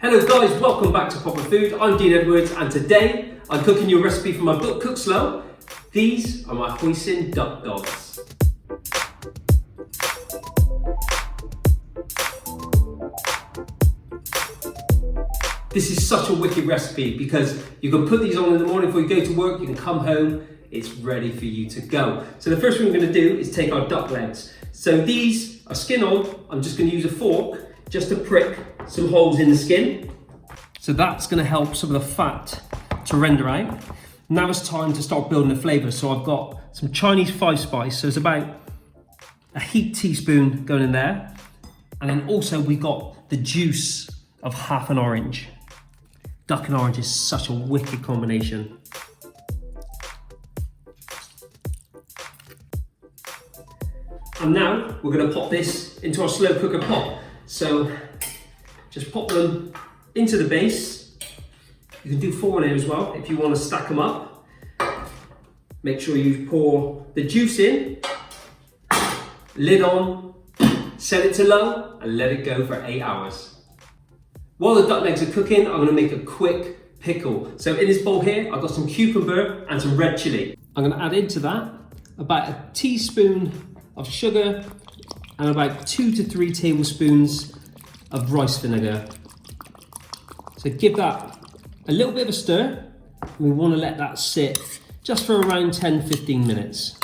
Hello guys, welcome back to Proper Food. I'm Dean Edwards and today I'm cooking you a recipe from my book Cook Slow. These are my Hoisin duck dogs. This is such a wicked recipe because you can put these on in the morning before you go to work, you can come home, it's ready for you to go. So the first thing we're going to do is take our duck legs. So these are skin on, I'm just going to use a fork just to prick some holes in the skin. So that's going to help some of the fat to render out. Now it's time to start building the flavour. So I've got some Chinese 5-spice, so it's about a heaped teaspoon going in there. And then also we got the juice of half an orange. Duck and orange is such a wicked combination. And now we're going to pop this into our slow cooker pot. So just pop them into the base. You can do 4 in here as well if you want to stack them up. Make sure you pour the juice in, lid on, set it to low and let it go for 8 hours. While the duck legs are cooking, I'm going to make a quick pickle. So in this bowl here, I've got some cucumber and some red chilli. I'm going to add into that about a teaspoon of sugar and about 2 to 3 tablespoons of rice vinegar. So give that a little bit of a stir. We want to let that sit just for around 10-15 minutes.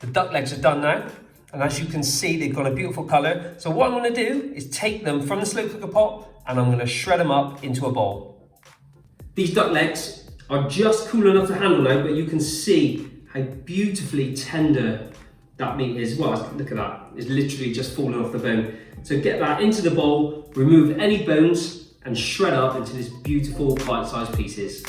The duck legs are done now, and as you can see, they've got a beautiful colour. So what I'm going to do is take them from the slow cooker pot and I'm going to shred them up into a bowl. These duck legs are just cool enough to handle now, but you can see how beautifully tender that meat is. Well, look at that, it's literally just falling off the bone. So get that into the bowl, remove any bones and shred up into this beautiful bite-sized pieces.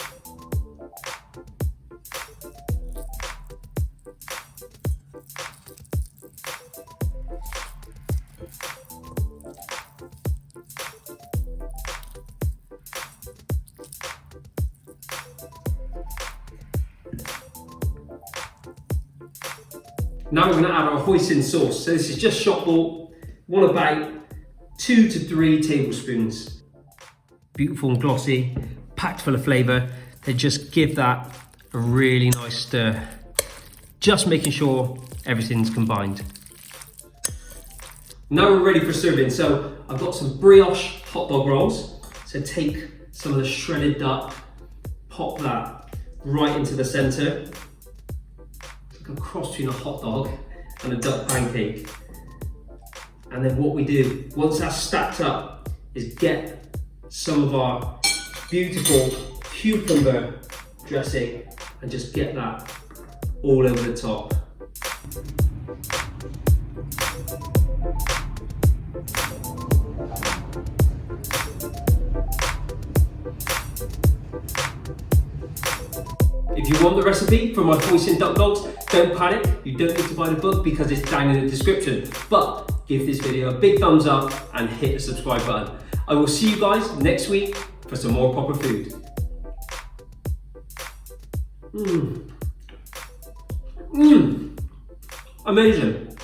Now we're going to add our hoisin sauce. So this is just shop bought, one about 2 to 3 tablespoons. Beautiful and glossy, packed full of flavour. They just give that a really nice stir. Just making sure everything's combined. Now we're ready for serving. So I've got some brioche hot dog rolls. So take some of the shredded duck, pop that right into the centre. A cross between a hot dog and a duck pancake. And then what we do, once that's stacked up, is get some of our beautiful cucumber dressing and just get that all over the top. If you want the recipe for my Hoisin duck dogs, don't panic, you don't need to buy the book because it's down in the description. But give this video a big thumbs up and hit the subscribe button. I will see you guys next week for some more proper food. Amazing.